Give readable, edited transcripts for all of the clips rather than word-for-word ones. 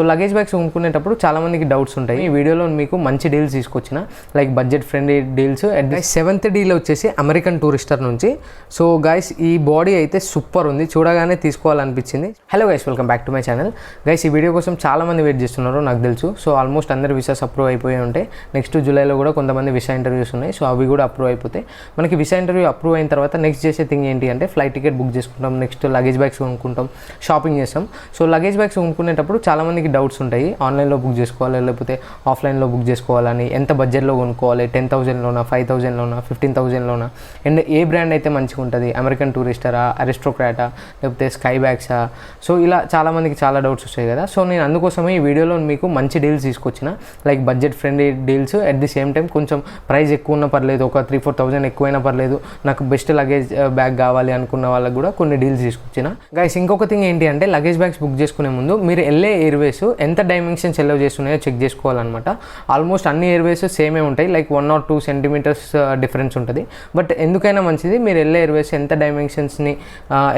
So luggage bags కొనుక్కునేటప్పుడు చాలా మందికి doubts ఉంటాయి. ఈ వీడియోలో మీకు మంచి డీల్స్ తీసుకొచ్చిన, like budget friendly deals. And seventh deal వచ్చేసి అమెరికన్ టూరిస్టర్ నుంచి. సో గైస్ ఈ బాడీ అయితే సూపర్ ఉంది, చూడగానే తీసుకోవాలనిపించింది. Hello guys, welcome back to my channel. Guys ఈ వీడియో కోసం చాలా మంది వెయిట్ చేస్తున్నారు నాకు తెలుసు. సో ఆల్మోస్ట్ అందరి వీసాస్ అప్రూవ్ అయిపోయి ఉంటాయి. నెక్స్ట్ జూలైలో కూడా కొంతమంది వీసా ఇంటర్వ్యూస్ ఉన్నాయి. సో అవి కూడా అప్రూవ్ అయిపోతాయి. మనకి వీసా ఇంటర్వ్యూ అప్రూవ్ అయిన తర్వాత నెక్స్ట్ చేసే థింగ్ ఏంటి అంటే ఫ్లైట్ టికెట్ బుక్ చేసుకుంటాం, నెక్స్ట్ లగేజ్ బ్యాగ్స్ కొనుక్కుంటాం, షాపింగ్ చేస్తాం. సో లగేజ్ బ్యాగ్స్ కొనుక్కునేటప్పుడు చాలా మందికి డౌట్స్ ఉంటాయి. ఆన్లైన్లో బుక్ చేసుకోవాలి లేకపోతే ఆఫ్లైన్లో బుక్ చేసుకోవాలని, ఎంత బడ్జెట్లో కొనుక్కోవాలి, 10,000లోనా, 5,000లోనా, 15,000లోనా, అండ్ ఏ బ్రాండ్ అయితే మంచిగా ఉంటుంది, అమెరికన్ టూరిస్టరా, అరిస్టోక్రాటా, లేకపోతే స్కై బ్యాగ్సా. సో ఇలా చాలామందికి చాలా డౌట్స్ వస్తాయి కదా. సో నేను అందుకోసమే ఈ వీడియోలో మీకు మంచి డీల్స్ తీసుకొచ్చిన, like budget friendly deals. At the same time కొంచెం ప్రైస్ ఎక్కువ ఉన్నా పర్లేదు, ఒక 3-4,000 ఎక్కువైనా పర్లేదు, నాకు బెస్ట్ లగేజ్ బ్యాగ్ కావాలి అనుకున్న వాళ్ళకి కూడా కొన్ని డీల్స్ తీసుకొచ్చిన. గైస్ ఇంకొక థింగ్ ఏంటి అంటే లగేజ్ బ్యాగ్స్ బుక్ చేసుకునే ముందు మీరు వెళ్ళే ఎయిర్వేస్ ఎంత డైమెన్షన్స్ ఎల్లో చేస్తున్నాయో చెక్ చేసుకోవాలన్నమాట. ఆల్మోస్ట్ అన్ని ఎయిర్వేస్ సేమే ఉంటాయి, లైక్ 1 or 2 సెంటీమీటర్స్ డిఫరెన్స్ ఉంటుంది. బట్ ఎందుకైనా మంచిది మీరు వెళ్ళే ఎయిర్వేస్ ఎంత డైమెన్షన్స్ని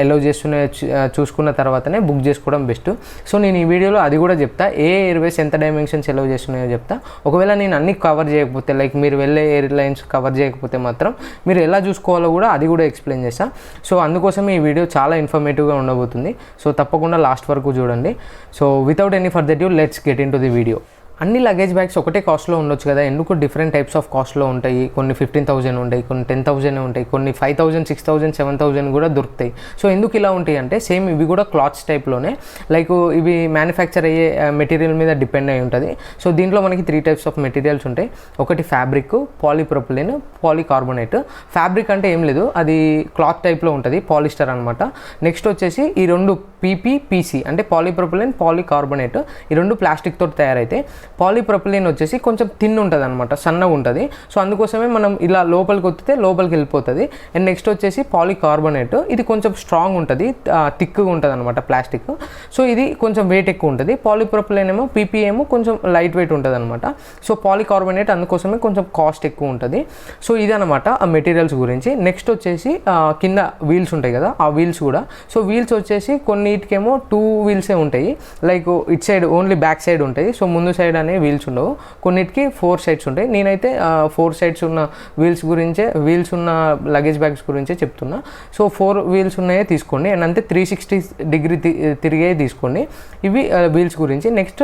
ఎల్లో చేస్తున్నాయో చూసుకున్న తర్వాతనే బుక్ చేసుకోవడం బెస్ట్. సో నేను ఈ వీడియోలో అది కూడా చెప్తా, ఏ ఎయిర్వేస్ ఎంత డైమెన్షన్స్ ఎల్లో చేస్తున్నాయో చెప్తా. ఒకవేళ నేను అన్ని కవర్ చేయకపోతే, లైక్ మీరు వెళ్ళే ఎయిర్లైన్స్ కవర్ చేయకపోతే మాత్రం మీరు ఎలా చూసుకోవాలో కూడా అది కూడా ఎక్స్ప్లెయిన్ చేస్తా. సో అందుకోసం ఈ వీడియో చాలా ఇన్ఫర్మేటివ్గా ఉండబోతుంది. సో తప్పకుండా లాస్ట్ వరకు చూడండి. So without any further due let's get in to the video. అన్ని లగేజ్ బ్యాగ్స్ ఒకటే కాస్ట్లో ఉండొచ్చు కదా, ఎందుకు డిఫరెంట్ టైప్స్ ఆఫ్ కాస్ట్లో ఉంటాయి. కొన్ని 15,000 ఉంటాయి, కొన్ని 10,000 ఉంటాయి, కొన్ని 5,000, 6,000, 7,000 కూడా దొరుకుతాయి. సో ఎందుకు ఇలా ఉంటాయి అంటే సేమ్ ఇవి కూడా క్లాత్స్ టైప్లోనే, లైక్ ఇవి మ్యానుఫ్యాక్చర్ అయ్యే మెటీరియల్ మీద డిపెండ్ అయి ఉంటుంది. సో దీంట్లో మనకి 3 types ఆఫ్ మెటీరియల్స్ ఉంటాయి. ఒకటి ఫ్యాబ్రిక్, పాలీప్రొపిలిన్, పాలీకార్బోనేట్. ఫ్యాబ్రిక్ అంటే ఏం లేదు, అది క్లాత్ టైప్లో ఉంటుంది, పాలిస్టర్ అనమాట. నెక్స్ట్ వచ్చేసి ఈ రెండు పీపీ అంటే పాలీప్రొపిలిన్, పాలీకార్బోనేట్, ఈ రెండు ప్లాస్టిక్ తోటి తయారైతాయి. పాలీప్రొపిలిన్ వచ్చేసి కొంచెం థిన్ ఉంటుంది అనమాట, సన్నగా ఉంటుంది. సో అందుకోసమే మనం ఇలా లోపలికి ఒత్తితే లోపలికి వెళ్ళిపోతుంది. అండ్ నెక్స్ట్ వచ్చేసి పాలీకార్బోనేట్, ఇది కొంచెం స్ట్రాంగ్ ఉంటుంది, థిక్గా ఉంటుంది అనమాట ప్లాస్టిక్. సో ఇది కొంచెం వెయిట్ ఎక్కువ ఉంటుంది. పాలీప్రొపిలిన్ ఏమో, పీపీ ఏమో కొంచెం లైట్ వెయిట్ ఉంటుంది అనమాట. సో పాలీకార్బోనేట్ అందుకోసమే కొంచెం కాస్ట్ ఎక్కువ ఉంటుంది. సో ఇదనమాట ఆ మెటీరియల్స్ గురించి. నెక్స్ట్ వచ్చేసి కింద వీల్స్ ఉంటాయి కదా, ఆ వీల్స్ కూడా. సో వీల్స్ వచ్చేసి కొన్నిటికేమో 2 wheelsే ఉంటాయి, like it side only back side ఉంటాయి. సో ముందు సైడ్ అనే వీల్స్ ఉండవు, కొన్నిటికి 4 sides ఉంటాయి. నేనైతే 4 sides ఉన్న వీల్స్ ఉన్న లగేజ్ బ్యాగ్స్ గురించే చెప్తున్నా. సో 4 wheels ఉన్నాయే తీసుకోండి, అండ్ అంతే 360 degree తిరిగే తీసుకోండి. ఇవి వీల్స్ గురించి. నెక్స్ట్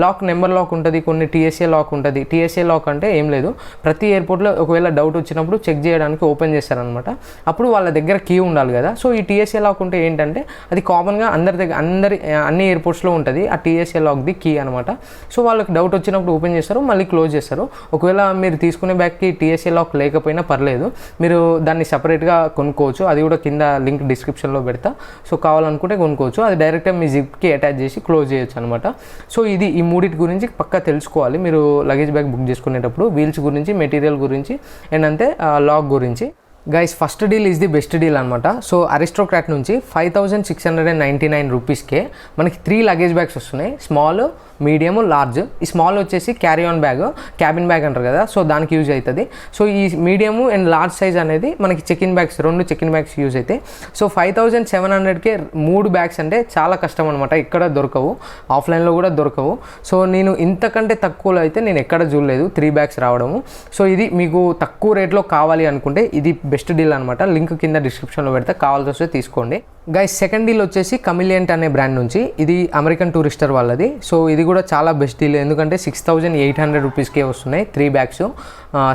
లాక్ నెంబర్ లాక్ ఉంటుంది, కొన్ని TSA లాక్ ఉంటుంది. TSA లాక్ అంటే ఏం లేదు, ప్రతి ఎయిర్పోర్ట్లో ఒకవేళ డౌట్ వచ్చినప్పుడు చెక్ చేయడానికి ఓపెన్ చేస్తారనమాట. అప్పుడు వాళ్ళ దగ్గర కీ ఉండాలి కదా. సో ఈ TSA లాక్ ఉంటే ఏంటంటే అది కామన్గా అన్ని ఎయిర్పోర్ట్స్లో ఉంటుంది, ఆ TSA లాక్ది కీ అనమాట. సో వాళ్ళకి డౌట్ వచ్చినప్పుడు ఓపెన్ చేస్తారు, మళ్ళీ క్లోజ్ చేస్తారు. ఒకవేళ మీరు తీసుకునే బ్యాగ్కి TSA లాక్ లేకపోయినా పర్లేదు, మీరు దాన్ని సపరేట్గా కొనుక్కోవచ్చు. అది కూడా కింద లింక్ డిస్క్రిప్షన్లో పెడతా. సో కావాలనుకుంటే కొనుక్కోవచ్చు. అది డైరెక్ట్గా మీ జిప్కి అటాచ్ చేసి క్లోజ్ చేయొచ్చు అనమాట. సో ఇది ఈ మూడింటి గురించి పక్కా తెలుసుకోవాలి మీరు లగేజ్ బ్యాగ్ బుక్ చేసుకునేటప్పుడు, వీల్స్ గురించి, మెటీరియల్ గురించి, అండ్ అంతే లాక్ గురించి. Guys first deal is the best deal అనమాట. సో అరిస్టోక్రాట్ నుంచి 5,699 రూపీస్కే మనకి 3 లగేజ్ బ్యాగ్స్ వస్తున్నాయి, స్మాల్, మీడియం, లార్జ్. ఈ స్మాల్ వచ్చేసి carry on bag, cabin bag అంటారు కదా, సో దానికి యూజ్ అవుతుంది. సో ఈ మీడియం అండ్ లార్జ్ సైజ్ అనేది మనకి check-in bags, 2 check-in bags use అవుతాయి. సో 5,700కే 3 బ్యాగ్స్ అంటే చాలా కష్టం అనమాట, ఇక్కడ దొరకవు, ఆఫ్లైన్లో కూడా దొరకవు. సో నేను ఇంతకంటే తక్కువలో అయితే నేను ఎక్కడ చూడలేదు 3 బ్యాగ్స్ రావడము. సో ఇది మీకు తక్కువ రేట్లో కావాలి అనుకుంటే ఇది బెస్ట్ డీల్ అనమాట. లింక్ కింద డిస్క్రిప్షన్లో పెడితే కావాల్సి వస్తే తీసుకోండి. గైస్ సెకండ్ డీల్ వచ్చేసి కమిలియంట్ అనే బ్రాండ్ నుంచి, ఇది అమెరికన్ టూరిస్టర్ వాళ్ళది. సో ఇది కూడా చాలా బెస్ట్ డీల్, ఎందుకంటే 6,800 రూపీస్కే వస్తున్నాయి 3 bags,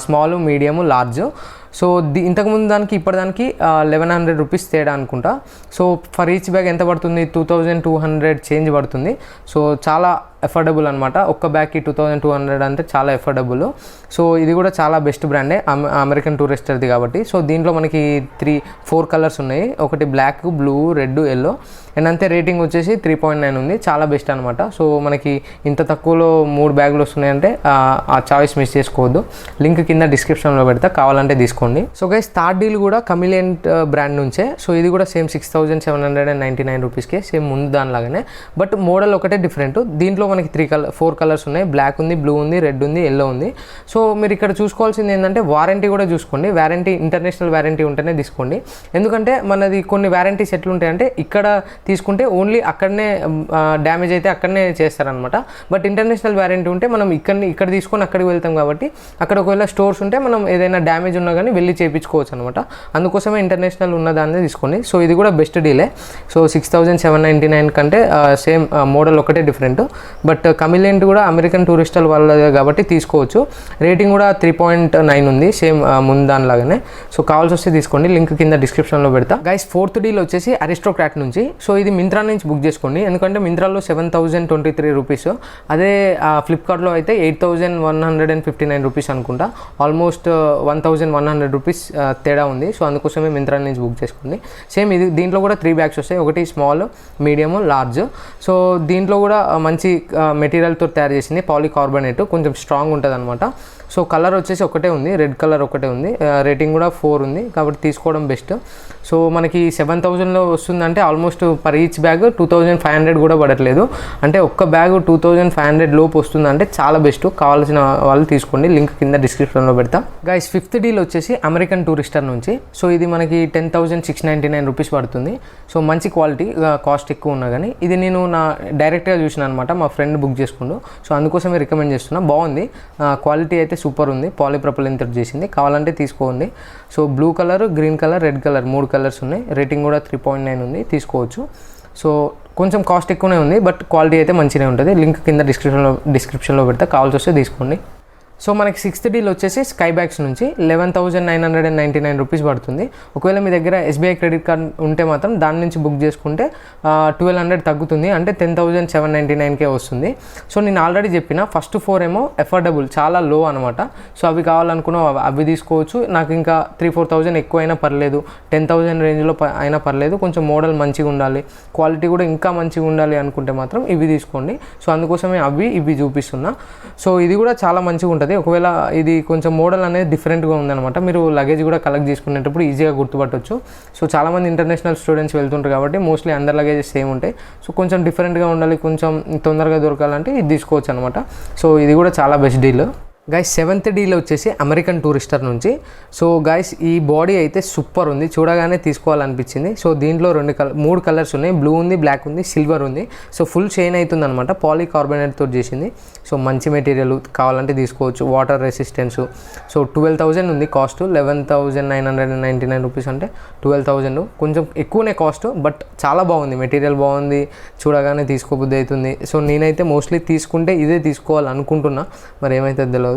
small, medium, large. So ఇంతకుముందు దానికి ఇప్పటిదానికి 1,100 రూపీస్ తేడా అనుకుంటా. సో ఫర్ ఈచ్ బ్యాగ్ ఎంత పడుతుంది, 2,200 చేంజ్ పడుతుంది. సో చాలా ఎఫోర్డబుల్ అనమాట, ఒక్క బ్యాగ్కి 2,200 అంటే చాలా ఎఫోర్డబుల్. సో ఇది కూడా చాలా బెస్ట్ బ్రాండే, అమెరికన్ టూరిస్టర్ది కాబట్టి. సో దీంట్లో మనకి 4 కలర్స్ ఉన్నాయి, ఒకటి black, blue, red, yellow, and అంతే రేటింగ్ వచ్చేసి 3.9 ఉంది, చాలా బెస్ట్ అనమాట. సో మనకి ఇంత తక్కువలో 3 బ్యాగులు వస్తున్నాయంటే ఆ చాయిస్ మిస్ చేసుకోవద్దు. లింక్ కింద డిస్క్రిప్షన్లో పెడతా, కావాలంటే తీసుకోండి. సో గైస్ థర్డ్ డీల్ కూడా కమిలియంట్ బ్రాండ్ నుంచే. సో ఇది కూడా సేమ్ 6,799 రూపీస్కే, సేమ్ ముందు దానిలాగానే, బట్ మోడల్ ఒకటే డిఫరెంట్. దీంట్లో మనకి 4 కలర్స్ ఉన్నాయి. బ్లాక్ ఉంది, బ్లూ ఉంది, రెడ్ ఉంది, ఎల్లో ఉంది. సో మీరు ఇక్కడ చూసుకోవాల్సింది ఏంటంటే వారంటీ కూడా చూసుకోండి. వారంటీ ఇంటర్నేషనల్ వారంటీ ఉంటేనే తీసుకోండి. ఎందుకంటే మనది కొన్ని వారంటీస్ ఎట్లుంటాయంటే ఇక్కడ తీసుకుంటే ఓన్లీ అక్కడనే డ్యామేజ్ అయితే అక్కడనే చేస్తారనమాట. బట్ ఇంటర్నేషనల్ వారంటీ ఉంటే మనం ఇక్కడ తీసుకొని అక్కడికి వెళ్తాం కాబట్టి అక్కడ ఒకవేళ స్టోర్స్ ఉంటే మనం ఏదైనా డ్యామేజ్ ఉన్నా కానీ వెళ్ళి చేయించుకోవచ్చు అనమాట. అందుకోసమే ఇంటర్నేషనల్ ఉన్న దాన్ని తీసుకోండి. సో ఇది కూడా బెస్ట్ డీలే. సో 6799 కంటే సేమ్ మోడల్ ఒకటే డిఫరెంట్. బట్ కమిలియంట్ కూడా అమెరికన్ టూరిస్టల్ వాళ్ళదే కాబట్టి తీసుకోవచ్చు. రేటింగ్ కూడా 3.9 ఉంది సేమ్ ముందు దానిలాగానే. సో కావాల్సి వస్తే తీసుకోండి, లింక్ కింద డిస్క్రిప్షన్లో పెడతా. గైస్ 4th డీల్ వచ్చేసి అరిస్టోక్రాట్ నుంచి. సో ఇది మింత్రా నుంచి బుక్ చేసుకోండి. ఎందుకంటే మింత్రాలో 7023 రూపీస్, అదే ఫ్లిప్కార్ట్లో అయితే 8159 రూపీస్ అనుకుంటా. ఆల్మోస్ట్ 1100 రూపీస్ తేడా ఉంది. సో అందుకోసమే మింత్రా నుంచి బుక్ చేసుకోండి. సేమ్ ఇది దీంట్లో కూడా 3 బ్యాగ్స్ వస్తాయి. ఒకటి స్మాల్, మీడియం, లార్జ్. సో దీంట్లో కూడా మంచి మెటీరియల్తో తయారు చేసింది, పాలీకార్బోనేట్, కొంచెం స్ట్రాంగ్ ఉంటుంది అనమాట. సో కలర్ వచ్చేసి ఒకటే ఉంది, రెడ్ కలర్ ఒకటే ఉంది. రేటింగ్ కూడా 4 ఉంది కాబట్టి తీసుకోవడం బెస్ట్. సో మనకి 7000లో వస్తుందంటే ఆల్మోస్ట్ పర్ ఈచ్ బ్యాగ్ 2500 కూడా పడట్లేదు. అంటే ఒక్క బ్యాగ్ 2500 లోపు వస్తుందంటే చాలా బెస్ట్. కావాల్సిన వాళ్ళు తీసుకోండి, లింక్ కింద డిస్క్రిప్షన్లో పెడతా. గైస్ 5th డీల్ వచ్చేసి అమెరికన్ టూరిస్టర్ నుంచి. సో ఇది మనకి 10,699 రూపీస్ పడుతుంది. సో మంచి క్వాలిటీ, కాస్ట్ ఎక్కువ ఉన్నా కానీ ఇది నేను డైరెక్ట్గా చూసిన అనమాట. మా ఫ్రెండ్ బుక్ చేసుకుండు. సో అందుకోసమే రికమెండ్ చేస్తున్నా. బాగుంది, క్వాలిటీ అయితే సూపర్ ఉంది. పాలీప్రొపైలిన్తో చేసింది, కావాలంటే తీసుకోండి. So blue colour, green colour, red colour 3 colours ఉన్నాయి. రేటింగ్ కూడా 3.9 ఉంది, తీసుకోవచ్చు. సో కొంచెం కాస్ట్ ఎక్కువనే ఉంది, బట్ క్వాలిటీ అయితే మంచిగా ఉంటుంది. లింక్ కింద డిస్క్రిప్షన్లో పెడతా, కావాల్సి వస్తే తీసుకోండి. సో మనకి 6th డీల్ వచ్చేసి స్కై బ్యాగ్స్ నుంచి 11,999 రూపీస్ పడుతుంది. ఒకవేళ మీ దగ్గర SBI క్రెడిట్ కార్డ్ ఉంటే మాత్రం దాని నుంచి బుక్ చేసుకుంటే 1200 తగ్గుతుంది, అంటే 10,799కే వస్తుంది. సో నేను ఆల్రెడీ చెప్పిన ఫస్ట్ 4 ఏమో ఎఫోర్డబుల్, చాలా లో అనమాట. సో అవి కావాలనుకున్నా అవి తీసుకోవచ్చు. నాకు ఇంకా 3-4,000 ఎక్కువ అయినా పర్లేదు, 10,000 రేంజ్లో అయినా పర్లేదు. కొంచెం మోడల్ మంచిగా ఉండాలి, క్వాలిటీ కూడా ఇంకా మంచిగా ఉండాలి అనుకుంటే మాత్రం ఇవి తీసుకోండి. సో అందుకోసమే ఇవి చూపిస్తున్నా. సో ఇది కూడా చాలా మంచిగా ఉంటుంది. ఒకవేళ ఇది కొంచెం మోడల్ అనేది డిఫరెంట్గా ఉందన్నమాట. మీరు లగేజ్ కూడా కలెక్ట్ చేసుకునేటప్పుడు ఈజీగా గుర్తుపట్టవచ్చు. సో చాలామంది ఇంటర్నేషనల్ స్టూడెంట్స్ వెళ్తుంటారు కాబట్టి మోస్ట్లీ అందరి లగేజెస్ సేమ్ ఉంటాయి. సో కొంచెం డిఫరెంట్గా ఉండాలి, కొంచెం తొందరగా దొరకాలంటే ఇది తీసుకోవచ్చు అనమాట. సో ఇది కూడా చాలా best deal. Guys 7th deal వచ్చేసి అమెరికన్ టూరిస్టర్ నుంచి. సో గైస్ ఈ బాడీ అయితే సూపర్ ఉంది, చూడగానే తీసుకోవాలనిపించింది. సో దీంట్లో 3 కలర్స్ ఉన్నాయి, బ్లూ ఉంది, బ్లాక్ ఉంది, సిల్వర్ ఉంది. సో ఫుల్ చైన్ అవుతుంది అనమాట, పాలీకార్బోనేట్తో చేసింది. సో మంచి మెటీరియల్, కావాలంటే తీసుకోవచ్చు. Water resistance. సో 12,000 ఉంది కాస్ట్, 11,999 రూపీస్ అంటే 12,000 కొంచెం ఎక్కువనే కాస్ట్, బట్ చాలా బాగుంది, మెటీరియల్ బాగుంది, చూడగానే తీసుకోబుద్ధి అవుతుంది. సో నేనైతే మోస్ట్లీ తీసుకుంటే ఇదే తీసుకోవాలనుకుంటున్నా, మరి ఏమైతే తెలియదు.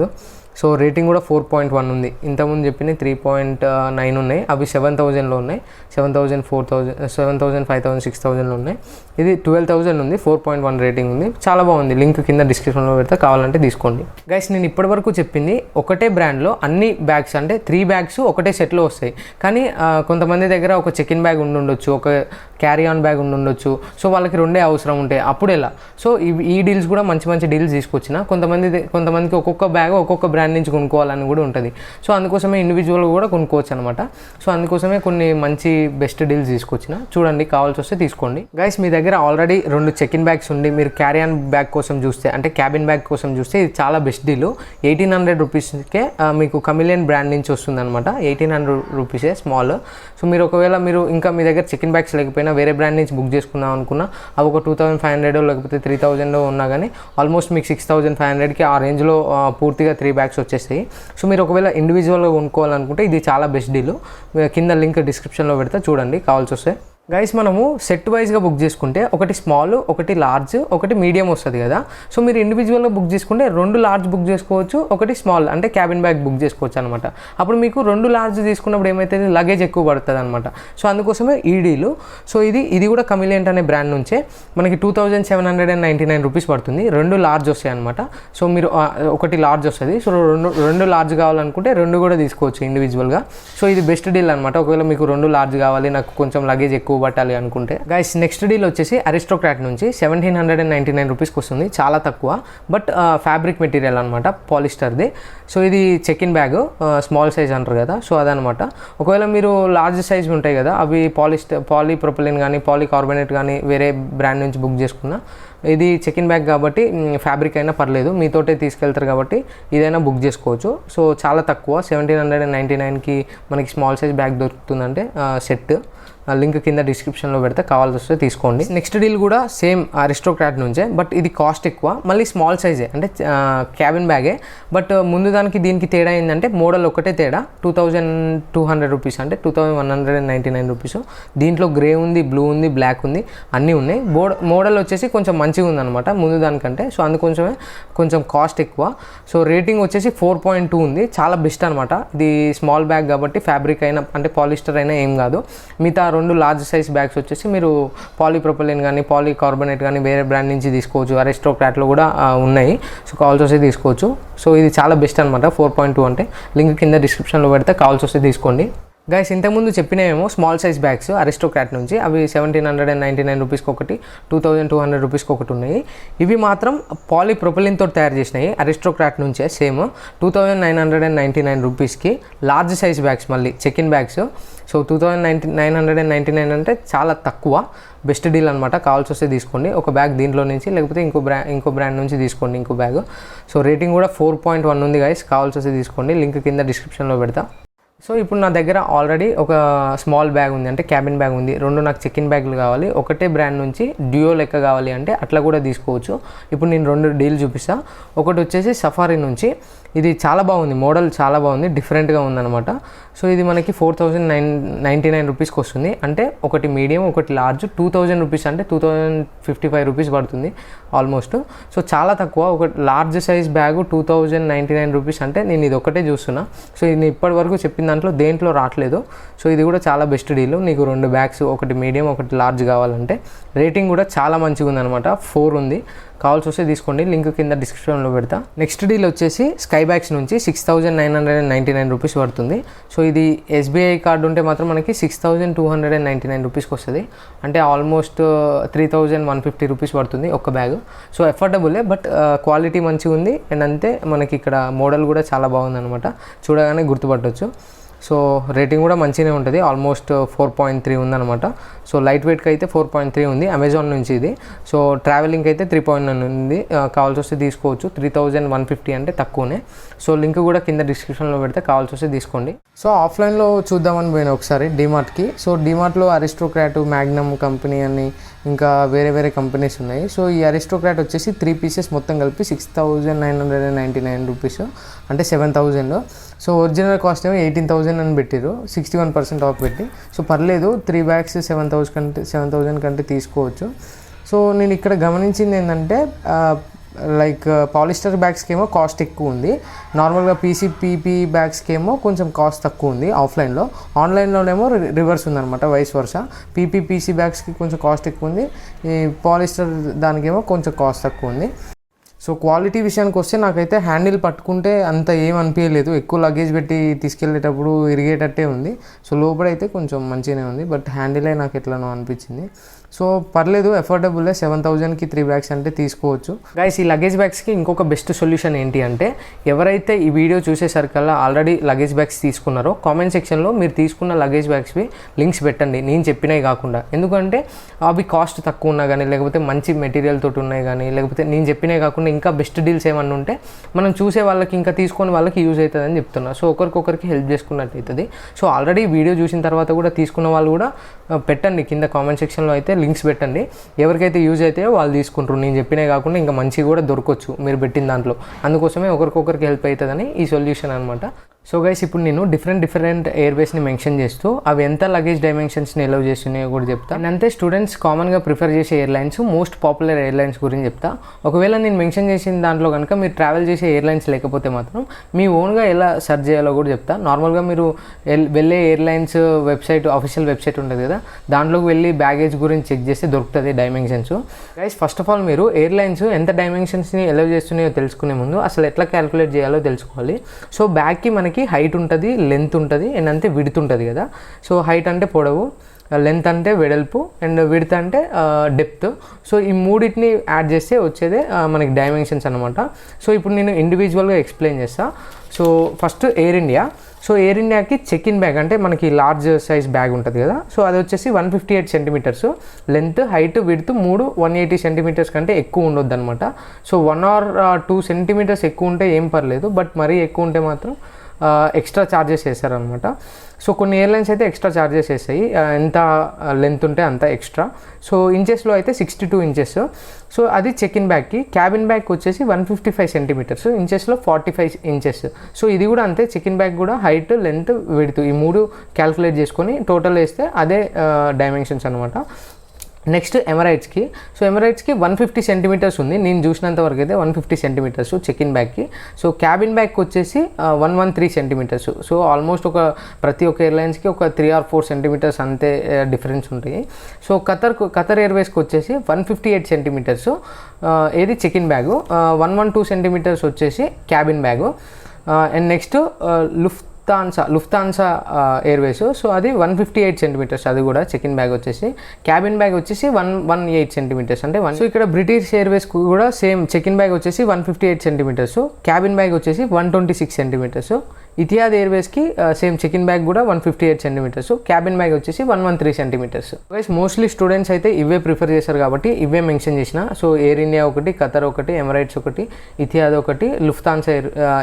సో రేటింగ్ కూడా 4.1 ఉంది. ఇంతకుముందు చెప్పిన 3.9 ఉన్నాయి, అవి 7,000లో ఉన్నాయి, 7,000, 4,000, 7,000, 5,000, 6,000లో ఉన్నాయి. ఇది 12,000 ఉంది, 4.1 రేటింగ్ ఉంది, చాలా బాగుంది. లింక్ కింద డిస్క్రిప్షన్లో పెడితే కావాలంటే తీసుకోండి. గైస్ నేను ఇప్పటివరకు చెప్పింది ఒకటే బ్రాండ్లో అన్ని బ్యాగ్స్, అంటే 3 బ్యాగ్స్ ఒకటే సెట్లో వస్తాయి. కానీ కొంతమంది దగ్గర ఒక చెక్-ఇన్ బ్యాగ్ ఉండొచ్చు, ఒక క్యారీ ఆన్ బ్యాగ్ ఉండొచ్చు. సో వాళ్ళకి 2 అవసరం ఉంటాయి, అప్పుడు ఎలా? సో ఈ డీల్స్ కూడా మంచి డీల్స్ తీసుకొచ్చిన. కొంతమందికి ఒక్కొక్క బ్యాగ్ ఒక్కొక్క బ్రాండ్ నుంచి కొనుక్కోవాలని కూడా ఉంటుంది. సో అందుకోసమే ఇండివిజువల్గా కూడా కొనుక్కోవచ్చు అనమాట. సో అందుకోసమే కొన్ని మంచి బెస్ట్ డీల్స్ తీసుకొచ్చిన. చూడండి, కావాల్సి వస్తే తీసుకోండి. గైస్ మీ దగ్గర ఆల్రెడీ 2 చెక్-ఇన్ బ్యాగ్స్ ఉండి మీరు క్యారీ ఆన్ బ్యాగ్ కోసం చూస్తే, అంటే క్యాబిన్ బ్యాగ్ కోసం చూస్తే ఇది చాలా బెస్ట్ డీల్. 1,800 రూపీస్కే మీకు కమిలియన్ బ్రాండ్ నుంచి వస్తుంది అనమాట. 1,800 రూపీసే స్మాల్. సో మీరు ఒకవేళ ఇంకా మీ దగ్గర చెక్-ఇన్ బ్యాగ్స్ లేకపోయినా వేరే బ్రాండ్ నుంచి బుక్ చేసుకుందాం అనుకున్నా అవి ఒక 2,500 లేకపోతే 3,000 ఉన్నా కానీ ఆల్మోస్ట్ మీకు 6,500కి ఆ రేంజ్లో పూర్తిగా 3 బ్యాగ్స్ వచ్చేస్తాయి. సో మీరు ఒకవేళ ఇండివిజువల్గా కొనుక్కోవాలనుకుంటే ఇది చాలా బెస్ట్ డీల్. కింద లింక్ డిస్క్రిప్షన్లో పెడితే చూడండి, కావాల్సి వస్తే. గైస్ మనము సెట్ వైజ్గా బుక్ చేసుకుంటే ఒకటి స్మాల్, ఒకటి లార్జ్, ఒకటి మీడియం వస్తుంది కదా. సో మీరు ఇండివిజువల్గా బుక్ చేసుకుంటే 2 లార్జ్ బుక్ చేసుకోవచ్చు, ఒకటి స్మాల్ అంటే క్యాబిన్ బ్యాగ్ బుక్ చేసుకోవచ్చు అనమాట. అప్పుడు మీకు 2 లార్జ్ తీసుకున్నప్పుడు ఏమైతుంది, లగేజ్ ఎక్కువ పడుతుంది అనమాట. సో అందుకోసమే ఈ డీలు. సో ఇది కూడా కమిలియంట్ అనే బ్రాండ్ నుంచే మనకి 2,799 రూపీస్ పడుతుంది. 2 లార్జ్ వస్తాయి అనమాట. సో మీరు ఒకటి లార్జ్ వస్తుంది. సో 2 లార్జ్ కావాలనుకుంటే 2 కూడా తీసుకోవచ్చు ఇండివిజువల్గా. సో ఇది బెస్ట్ డీల్ అనమాట. ఒకవేళ మీకు 2 లార్జ్ కావాలి, నాకు కొంచెం లగేజ్ ఎక్కువ పట్టాలి అనుకుంటే. గైస్ నెక్స్ట్ డీల్ వచ్చేసి అరిస్టోక్రాట్ నుంచి 1,799 రూపీస్కి వస్తుంది, చాలా తక్కువ. బట్ ఫ్యాబ్రిక్ మెటీరియల్ అనమాట, పాలిస్టర్ది. సో ఇది చెక్-ఇన్ బ్యాగ్, స్మాల్ సైజ్ అంటారు కదా, సో అదనమాట. ఒకవేళ మీరు లార్జ్ సైజ్ ఉంటాయి కదా, అవి పాలీప్రొపైలిన్ కానీ పాలీకార్బోనేట్ కానీ వేరే బ్రాండ్ నుంచి బుక్ చేసుకున్నా ఇది చెక్ ఇన్ బ్యాగ్ కాబట్టి ఫ్యాబ్రిక్ అయినా పర్లేదు, మీతోటే తీసుకెళ్తారు కాబట్టి ఇదైనా బుక్ చేసుకోవచ్చు. సో చాలా తక్కువ 1799కి మనకి స్మాల్ సైజ్ బ్యాగ్ దొరుకుతుందంటే సెట్. లింక్ కింద డిస్క్రిప్షన్లో పెడితే కావాల్సి వస్తే తీసుకోండి. నెక్స్ట్ డీల్ కూడా సేమ్ అరిస్టోక్రాట్ నుంచే, బట్ ఇది కాస్ట్ ఎక్కువ, మళ్ళీ స్మాల్ సైజే అంటే క్యాబిన్ బ్యాగే. బట్ ముందు దానికి దీనికి తేడా ఏంటంటే మోడల్ ఒకటే తేడా, 2200 రూపీస్ అంటే 2199 రూపీస్. దీంట్లో గ్రే ఉంది, బ్లూ ఉంది, బ్లాక్ ఉంది, అన్నీ ఉన్నాయి. మోడల్ వచ్చేసి కొంచెం మంచిగా ఉందన్నమాట ముందు దానికంటే. సో అందుకోసమే కొంచెం కాస్ట్ ఎక్కువ. సో రేటింగ్ వచ్చేసి 4.2 ఉంది, చాలా బెస్ట్ అనమాట. ఇది స్మాల్ బ్యాగ్ కాబట్టి ఫ్యాబ్రిక్ అయినా అంటే పాలిస్టర్ అయినా ఏం కాదు. మిగతా 2 లార్జ్ సైజ్ బ్యాగ్స్ వచ్చేసి మీరు పాలీప్రొపలిన్ కానీ పాలీకార్బోనేట్ కానీ వేరే బ్రాండ్ నుంచి తీసుకోవచ్చు. అరిస్టోక్రాట్లో కూడా ఉన్నాయి, సో కావాల్సి వస్తే తీసుకోవచ్చు. సో ఇది చాలా బెస్ట్ అనమాట 4.2 అంటే. లింక్ కింద డిస్క్రిప్షన్లో పెడితే కావాల్సి వస్తే తీసుకోండి. గైస్ ఇంతకుముందు చెప్పినేమో స్మాల్ సైజ్ బ్యాగ్స్ అరిస్టోక్రాట్ నుంచి, అవి 1799 రూపీస్కి ఒకటి, 2200 రూపీస్కి ఒకటి ఉన్నాయి. ఇవి మాత్రం పాలీప్రొపలిన్తో తయారు చేసినాయి అరిస్టోక్రాట్ నుంచే, సేమ్ 2999 రూపీస్కి లార్జ్ సైజ్ బ్యాగ్స్, మళ్ళీ చెక్ ఇన్ బ్యాగ్స్. సో 2999 అంటే చాలా తక్కువ, బెస్ట్ డీల్ అనమాట. కావాల్సి వస్తే తీసుకోండి ఒక బ్యాగ్ దీంట్లో నుంచి, లేకపోతే ఇంకో బ్రాండ్ నుంచి తీసుకోండి ఇంకో బ్యాగ్. సో రేటింగ్ కూడా 4.1 ఉంది గైస్, కావాల్సి వస్తే తీసుకోండి. లింక్ కింద డిస్క్రిప్షన్లో పెడతా. సో ఇప్పుడు నా దగ్గర ఆల్రెడీ ఒక స్మాల్ బ్యాగ్ ఉంది, అంటే క్యాబిన్ బ్యాగ్ ఉంది. 2 నాకు చెక్ ఇన్ బ్యాగ్లు కావాలి, ఒకటే బ్రాండ్ నుంచి డ్యూయో లెక్క కావాలి అంటే అట్లా కూడా తీసుకోవచ్చు. ఇప్పుడు నేను 2 డీల్ చూపిస్తా. ఒకటి వచ్చేసి సఫారీ నుంచి, ఇది చాలా బాగుంది, మోడల్ చాలా బాగుంది, డిఫరెంట్గా ఉందన్నమాట. సో ఇది మనకి 4099 రూపీస్కి వస్తుంది, అంటే ఒకటి మీడియం ఒకటి లార్జ్ 2000 రూపీస్, అంటే 2055 రూపీస్ పడుతుంది ఆల్మోస్ట్. సో చాలా తక్కువ. ఒక లార్జ్ సైజ్ బ్యాగ్ 2099 రూపీస్ అంటే నేను ఇది ఒకటే చూస్తున్నా. సో ఇది ఇప్పటి వరకు చెప్పిన దాంట్లో దేంట్లో రావట్లేదు. సో ఇది కూడా చాలా బెస్ట్ డీల్. నీకు 2 బ్యాగ్స్, ఒకటి మీడియం ఒకటి లార్జ్ కావాలంటే. రేటింగ్ కూడా చాలా మంచిగా ఉందన్నమాట, 4 ఉంది. కావాల్సి వస్తే తీసుకోండి, లింక్ కింద డిస్క్రిప్షన్లో పెడతా. నెక్స్ట్ డీల్ వచ్చేసి స్కై బ్యాగ్స్ నుంచి 6999 రూపీస్ పడుతుంది. సో ఇది ఎస్బీఐ కార్డు ఉంటే మాత్రం మనకి 6299 రూపీస్కి వస్తుంది, అంటే ఆల్మోస్ట్ 3150 రూపీస్ పడుతుంది ఒక్క బ్యాగ్. సో ఎఫోర్డబులే, బట్ క్వాలిటీ మంచిగా ఉంది. అండ్ అంతే మనకి ఇక్కడ మోడల్ కూడా చాలా బాగుందన్నమాట, చూడగానే గుర్తుపట్టవచ్చు. సో రేటింగ్ కూడా మంచిగానే ఉంటుంది, ఆల్మోస్ట్ 4.3 ఉందన్నమాట. సో లైట్ వెయిట్కి అయితే 4.3 ఉంది, అమెజాన్ నుంచి ఇది. సో ట్రావెలింగ్కి అయితే 3.9 ఉంది, కావాల్సి వస్తే తీసుకోవచ్చు. 3150 అంటే తక్కువనే. సో లింక్ కూడా కింద డిస్క్రిప్షన్లో పెడితే కావాల్సి వస్తే తీసుకోండి. సో ఆఫ్లైన్లో చూద్దామని పోయినా ఒకసారి డిమార్ట్కి. సో డిమార్ట్లో అరిస్టోక్రాట్, మ్యాగ్నమ్ కంపెనీ అని ఇంకా వేరే కంపెనీస్ ఉన్నాయి. సో ఈ అరిస్టోక్రాట్ వచ్చేసి 3 పీసెస్ మొత్తం కలిపి 6999 రూపీస్, అంటే 7000. సో ఒరిజినల్ కాస్ట్ ఏమో 18,000 అని పెట్టారు, 61% ఆఫ్ పెట్టి. సో పర్లేదు, 3 బ్యాగ్స్ 7,000 కంటే తీసుకోవచ్చు. సో నేను ఇక్కడ గమనించింది ఏంటంటే లైక్ పాలిస్టర్ బ్యాగ్స్కి ఏమో కాస్ట్ ఎక్కువ ఉంది, నార్మల్గా పీపీ బ్యాగ్స్కి ఏమో కొంచెం కాస్ట్ తక్కువ ఉంది ఆఫ్లైన్లో. ఆన్లైన్లోనేమో రివర్స్ ఉందన్నమాట, వైస్ వర్సా. పీసీ బ్యాగ్స్కి కొంచెం కాస్ట్ ఎక్కువ ఉంది, ఈ పాలిస్టర్ దానికేమో కొంచెం కాస్ట్ తక్కువ ఉంది. సో క్వాలిటీ విషయానికి వస్తే నాకైతే హ్యాండిల్ పట్టుకుంటే అంత ఏం అనిపించలేదు, ఎక్కువ లగేజ్ పెట్టి తీసుకెళ్ళేటప్పుడు ఇరిగేటట్టే ఉంది. సో లోపలైతే కొంచెం మంచిగానే ఉంది, బట్ హ్యాండిలే నాకు ఎట్లనో అనిపించింది. సో పర్లేదు, ఎఫోర్డబుల్లే, 7000కి 3 బ్యాగ్స్ అంటే తీసుకోవచ్చు. గైస్ ఈ లగేజ్ బ్యాగ్స్కి ఇంకొక బెస్ట్ సొల్యూషన్ ఏంటి అంటే, ఎవరైతే ఈ వీడియో చూసేసరికల్లా ఆల్రెడీ లగేజ్ బ్యాగ్స్ తీసుకున్నారో కామెంట్ సెక్షన్లో మీరు తీసుకున్న లగేజ్ బ్యాగ్స్వి లింక్స్ పెట్టండి, నేను చెప్పినవి కాకుండా. ఎందుకంటే అవి కాస్ట్ తక్కువ ఉన్నా కానీ, లేకపోతే మంచి మెటీరియల్ తోటి ఉన్నాయి కానీ, లేకపోతే నేను చెప్పినవి కాకుండా ఇంకా బెస్ట్ డీల్స్ ఏమన్నా ఉంటే మనం చూసే వాళ్ళకి, ఇంకా తీసుకొని వాళ్ళకి యూజ్ అవుతుందని చెప్తున్నా. సో ఒకరికొకరికి హెల్ప్ చేసుకున్నట్టు అవుతుంది. సో ఆల్రెడీ వీడియో చూసిన తర్వాత కూడా తీసుకున్న వాళ్ళు కూడా పెట్టండి కింద కామెంట్ సెక్షన్లో, అయితే లింక్స్ పెట్టండి. ఎవరికైతే యూజ్ అయితే వాళ్ళు తీసుకుంటారు, నేను చెప్పినే కాకుండా ఇంకా మంచిగా కూడా దొరకవచ్చు మీరు పెట్టిన దాంట్లో. అందుకోసమే ఒకరికొకరికి హెల్ప్ అవుతుందని ఈ సొల్యూషన్ అనమాట. సో గైస్ ఇప్పుడు నేను డిఫరెంట్ ఎయిర్వేస్ని మెన్షన్ చేస్తూ అవి ఎంత లగేజ్ డైమెన్షన్స్ని ఎలవ్ చేస్తున్నాయో కూడా చెప్తా. అంతే స్టూడెంట్స్ కామన్గా ప్రిఫర్ చేసే ఎయిర్లైన్స్, మోస్ట్ పాపులర్ ఎయిర్లైన్స్ గురించి చెప్తా. ఒకవేళ నేను మెన్షన్ చేసిన దాంట్లో కనుక మీరు ట్రావెల్ చేసే ఎయిర్లైన్స్ లేకపోతే మాత్రం మీ ఓన్గా ఎలా సెర్చ్ చేయాలో కూడా చెప్తా. నార్మల్గా మీరు వెళ్ళే ఎయిర్లైన్స్ వెబ్సైట్, ఆఫీషియల్ వెబ్సైట్ ఉంటుంది కదా, దాంట్లోకి వెళ్ళి బ్యాగేజ్ గురించి చెక్ చేస్తే దొరుకుతుంది dimensions. Guys first of all మీరు ఎయిర్లైన్స్ ఎంత డైమెన్షన్స్ని ఎలవ్ చేస్తున్నాయో తెలుసుకునే ముందు అసలు ఎట్లా క్యాలిక్యులేట్ చేయాలో తెలుసుకోవాలి. సో బ్యాగ్కి మనకి హైట్ ఉంటుంది, లెంత్ ఉంటుంది, అండ్ అంతే విడ్త్ ఉంటుంది కదా. సో హైట్ అంటే పొడవు, లెంత్ అంటే వెడల్పు, అండ్ విడ్త్ అంటే డెప్త్. సో ఈ మూడింటిని యాడ్ చేస్తే వచ్చేదే మనకి డైమెన్షన్స్ అనమాట. సో ఇప్పుడు నేను ఇండివిజువల్గా ఎక్స్ప్లెయిన్ చేస్తాను. So first air India. So air ఇండియాకి చెక్ ఇన్ బ్యాగ్ అంటే మనకి లార్జ్ సైజ్ బ్యాగ్ ఉంటుంది కదా, సో అది వచ్చేసి 158 centimetres length, height, width 180 centimetres కంటే ఎక్కువ ఉండొద్దు అనమాట. సో 1 or 2 సెంటీమీటర్స్ ఎక్కువ ఉంటే ఏం పర్లేదు, బట్ మరీ ఎక్కువ ఉంటే మాత్రం ఎక్స్ట్రా ఛార్జెస్ వేస్తారనమాట. సో కొన్ని ఎయిర్లైన్స్ అయితే ఎక్స్ట్రా ఛార్జెస్ వేస్తాయి, ఎంత లెంత్ ఉంటే అంత ఎక్స్ట్రా. సో ఇంచెస్లో అయితే 62 ఇంచెస్. సో అది చెక్ ఇన్ బ్యాగ్కి. క్యాబిన్ బ్యాగ్ వచ్చేసి 155 సెంటీమీటర్స్, ఇంచెస్లో 45 ఇంచెస్. సో ఇది కూడా అంతే, చెక్ ఇన్ బ్యాగ్ కూడా హైట్, లెంత్, విడ్త్ ఈ 3 క్యాల్కులేట్ చేసుకొని టోటల్ వేస్తే అదే డైమెన్షన్స్ అనమాట. నెక్స్ట్ ఎమిరేట్స్కి. సో ఎమిరేట్స్కి 150 సెంటీమీటర్స్ ఉంది, నేను చూసినంత వరకు అయితే 150 సెంటీమీటర్స్ చెక్ ఇన్ బ్యాగ్కి. సో క్యాబిన్ బ్యాగ్కి వచ్చేసి 113 సెంటీమీటర్స్. సో ఆల్మోస్ట్ ప్రతి ఒక్క ఎయిర్లైన్స్కి ఒక 3 or 4 సెంటీమీటర్స్ అంతే డిఫరెన్స్ ఉంటాయి. సో ఖతర్ ఎయిర్వేస్కి వచ్చేసి 158 సెంటీమీటర్స్ ఏది చెక్ ఇన్ బ్యాగు, 112 సెంటీమీటర్స్ వచ్చేసి cabin bag. And next Lufthansa Airways. So అది 158 సెంటీమీటర్స్, అది కూడా చెక్ ఇన్ బ్యాగ్ వచ్చేసి. క్యాబిన్ బ్యాగ్ వచ్చేసి 118 సెంటీమీటర్స్ అంటే 1. సో ఇక్కడ బ్రిటిష్ ఎయిర్వేస్ కూడా సేమ్ చెక్ ఇన్ బ్యాగ్ వచ్చేసి 158 సెంటీమీటర్స్, క్యాబిన్ బ్యాగ్ వచ్చేసి 126 సెంటీమీటర్స్. ఇతిహాద్ ఎయిర్వేస్కి సేమ్ చెక్ ఇన్ బ్యాగ్ కూడా 158 సెంటీమీటర్స్, క్యాబిన్ బ్యాగ్ వచ్చేసి 113 సెంటీమీటర్స్. గైస్ మోస్ట్లీ స్టూడెంట్స్ అయితే ఇవే ప్రిఫర్ చేస్తారు కాబట్టి ఇవే మెన్షన్ చేసిన. సో ఎయిర్ ఇండియా ఒకటి, ఖతర్ ఒకటి, ఎమిరేట్స్ ఒకటి, ఇతిహాద్ ఒకటి, లుఫ్తాన్సా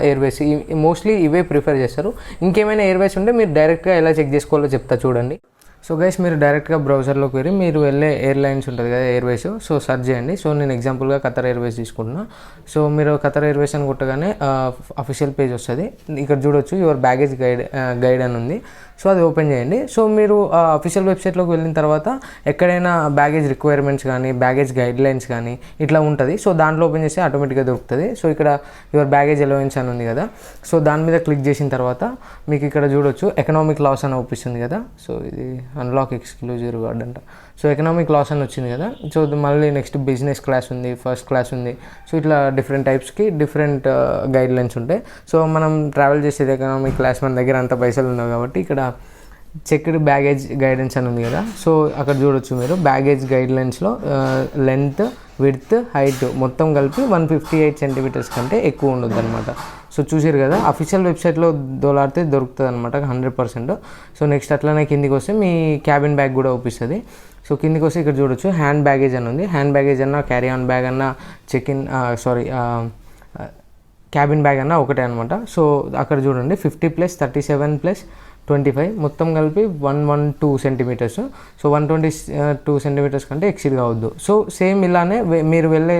ఎయిర్వేస్ మోస్ట్లీ ఇవే ప్రిఫర్ చేస్తారు. ఇంకేమైనా ఎయిర్వేస్ ఉంటే మీరు డైరెక్ట్గా ఎలా చెక్ చేసుకోవాలో చెప్తా చూడండి. సో గైస్ మీరు డైరెక్ట్గా బ్రౌజర్లోకి వెళ్ళి మీరు వెళ్ళే ఎయిర్లైన్స్ ఉంటుంది కదా ఎయిర్వేస్, సో సెర్చ్ చేయండి. సో నేను ఎగ్జాంపుల్గా ఖతర్ ఎయిర్వేస్ తీసుకుంటున్నా. సో మీరు ఖతర్ ఎయిర్వేస్ అని కొట్టగానే అఫీషియల్ పేజ్ వస్తుంది. ఇక్కడ చూడొచ్చు యువర్ బ్యాగేజ్ గైడ్ అని ఉంది. సో అది ఓపెన్ చేయండి. సో మీరు అఫీషియల్ వెబ్సైట్లోకి వెళ్ళిన తర్వాత ఎక్కడైనా బ్యాగేజ్ రిక్వైర్మెంట్స్ కానీ బ్యాగేజ్ గైడ్లైన్స్ కానీ ఇట్లా ఉంటుంది. సో దాంట్లో ఓపెన్ చేస్తే ఆటోమేటిక్గా దొరుకుతుంది. సో ఇక్కడ యువర్ బ్యాగేజ్ అలవెన్స్ అని ఉంది కదా, సో దాని మీద క్లిక్ చేసిన తర్వాత మీకు ఇక్కడ చూడొచ్చు ఎకనామిక్ లాస్ అని అవుపిస్తుంది కదా. సో ఇది అన్లాక్ ఎక్స్క్లూజివ్ రివార్డ్ అంట. సో ఎకనామిక్ లాస్ అని వచ్చింది కదా. సో మళ్ళీ నెక్స్ట్ బిజినెస్ క్లాస్ ఉంది, ఫస్ట్ క్లాస్ ఉంది. సో ఇట్లా డిఫరెంట్ టైప్స్కి డిఫరెంట్ గైడ్లైన్స్ ఉంటాయి. సో మనం ట్రావెల్ చేసేది ఎకనామిక్ క్లాస్, మన దగ్గర అంత పైసలు ఉండవు కాబట్టి ఇక్కడ చెక్డ్ బ్యాగేజ్ గైడెన్స్ అని ఉంది కదా. సో అక్కడ చూడొచ్చు మీరు బ్యాగేజ్ గైడ్లైన్స్లో లెంత్, విడ్త్, హైట్ మొత్తం కలిపి 158 సెంటీమీటర్స్ కంటే ఎక్కువ ఉండొద్దు అనమాట. సో చూసారు కదా, అఫీషియల్ వెబ్సైట్లో దొలాడితే దొరుకుతుంది అనమాట 100%. సో నెక్స్ట్ అట్లనే కిందికి వస్తే మీ క్యాబిన్ బ్యాగ్ కూడా చూపిస్తుంది. సో కిందికి వస్తే ఇక్కడ చూడొచ్చు హ్యాండ్ బ్యాగేజ్ అని ఉంది. హ్యాండ్ బ్యాగేజ్ అన్న, క్యారీ ఆన్ బ్యాగ్ అన్న, క్యాబిన్ బ్యాగ్ అన్న ఒకటే అనమాట. సో అక్కడ చూడండి 50 + 37 + 25 మొత్తం కలిపి 112 సెంటీమీటర్స్. సో 122 సెంటీమీటర్స్ కంటే ఎక్సీడ్ కావద్దు. సో సేమ్ ఇలానే మీరు వెళ్ళే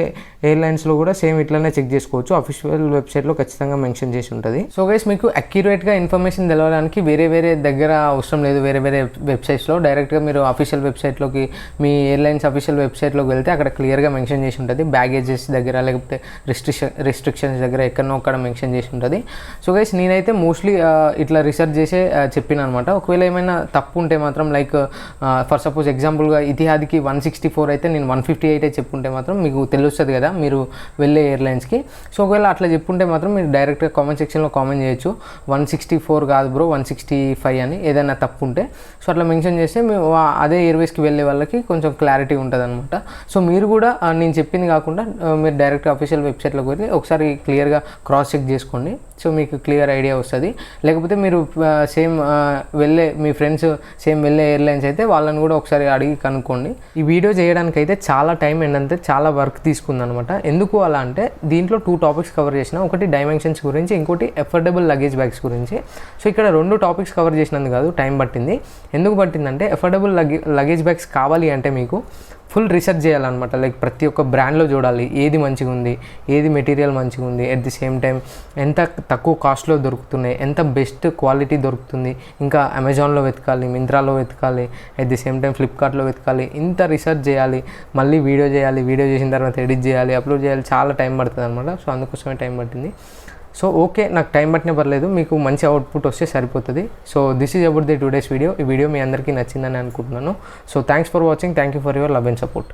ఎయిర్లైన్స్లో కూడా సేమ్ ఇట్లానే చెక్ చేసుకోవచ్చు. అఫీషియల్ వెబ్సైట్లో ఖచ్చితంగా మెన్షన్ చేసి ఉంటుంది. సో గైస్ మీకు అక్యురేట్గా ఇన్ఫర్మేషన్ తెలవడానికి వేరే దగ్గర అవసరం లేదు. వేరే వెబ్సైట్స్లో డైరెక్ట్గా మీరు అఫీషియల్ వెబ్సైట్లోకి, మీ ఎయిర్లైన్స్ అఫీషియల్ వెబ్సైట్లోకి వెళ్తే అక్కడ క్లియర్గా మెన్షన్ చేసి ఉంటుంది. బ్యాగేజెస్ దగ్గర లేకపోతే రెస్ట్రిక్షన్స్ దగ్గర ఎక్కడనో అక్కడ మెన్షన్ చేసి ఉంటుంది. సో గైస్ నేనైతే మోస్ట్లీ ఇట్లా రీసెర్చ్ చేసే చెప్పిన అనమాట. ఒకవేళ ఏమైనా తప్పు ఉంటే మాత్రం లైక్ ఫర్ సపోజ్ ఎగ్జాంపుల్గా ఇతిహాద్కి 164 అయితే నేను 158 చెప్పుంటే మాత్రం మీకు తెలుస్తుంది కదా మీరు వెళ్ళే ఎయిర్లైన్స్కి. సో ఒకవేళ అట్లా చెప్పుంటే మాత్రం మీరు డైరెక్ట్గా కామెంట్ సెక్షన్లో కామెంట్ చేయొచ్చు 164 కాదు బ్రో 165 అని ఏదైనా తప్పు ఉంటే. సో అట్లా మెన్షన్ చేస్తే అదే ఎయిర్వేస్కి వెళ్ళే వాళ్ళకి కొంచెం క్లారిటీ ఉంటుంది అనమాట. సో మీరు కూడా నేను చెప్పింది కాకుండా మీరు డైరెక్ట్గా అఫీషియల్ వెబ్సైట్లోకి వెళ్ళి ఒకసారి క్లియర్గా క్రాస్ చెక్ చేసుకోండి. సో మీకు క్లియర్ ఐడియా వస్తుంది. లేకపోతే మీరు సేమ్ మీ ఫ్రెండ్స్ సేమ్ వెళ్ళే ఎయిర్లైన్స్ అయితే వాళ్ళని కూడా ఒకసారి అడిగి కనుక్కోండి. ఈ వీడియో చేయడానికి అయితే చాలా టైం ఏంటంటే చాలా వర్క్ తీసుకుందనమాట. ఎందుకు అలా అంటే దీంట్లో 2 టాపిక్స్ కవర్ చేసిన, ఒకటి డైమెన్షన్స్ గురించి, ఇంకోటి ఎఫోర్డబుల్ లగేజ్ బ్యాగ్స్ గురించి. సో ఇక్కడ 2 టాపిక్స్ కవర్ చేసినందుకు కాదు టైం పట్టింది. ఎందుకు పట్టిందంటే ఎఫోర్డబుల్ లగేజ్ బ్యాగ్స్ కావాలి అంటే మీకు ఫుల్ రీసెర్చ్ చేయాలన్నమాట. లైక్ ప్రతి ఒక్క బ్రాండ్లో చూడాలి ఏది మంచిగా ఉంది, ఏది మెటీరియల్ మంచిగా ఉంది, ఎట్ ది సేమ్ టైం ఎంత తక్కువ కాస్ట్లో దొరుకుతున్నాయి, ఎంత బెస్ట్ క్వాలిటీ దొరుకుతుంది, ఇంకా అమెజాన్లో వెతకాలి, మింత్రాలో వెతకాలి, ఎట్ ది సేమ్ టైం ఫ్లిప్కార్ట్లో వెతకాలి. ఇంత రీసెర్చ్ చేయాలి, మళ్ళీ వీడియో చేయాలి, వీడియో చేసిన తర్వాత ఎడిట్ చేయాలి, అప్లోడ్ చేయాలి, చాలా టైం పడుతుంది అనమాట. సో అందుకోసమే టైం పట్టింది. సో ఓకే, నాకు టైం పట్టినా పర్లేదు, మీకు మంచి అవుట్పుట్ వస్తే సరిపోతుంది. So this is about the today's video. ఈ వీడియో మీ అందరికీ నచ్చిందని అనుకుంటున్నాను. So thanks for watching. Thank you for your love and support.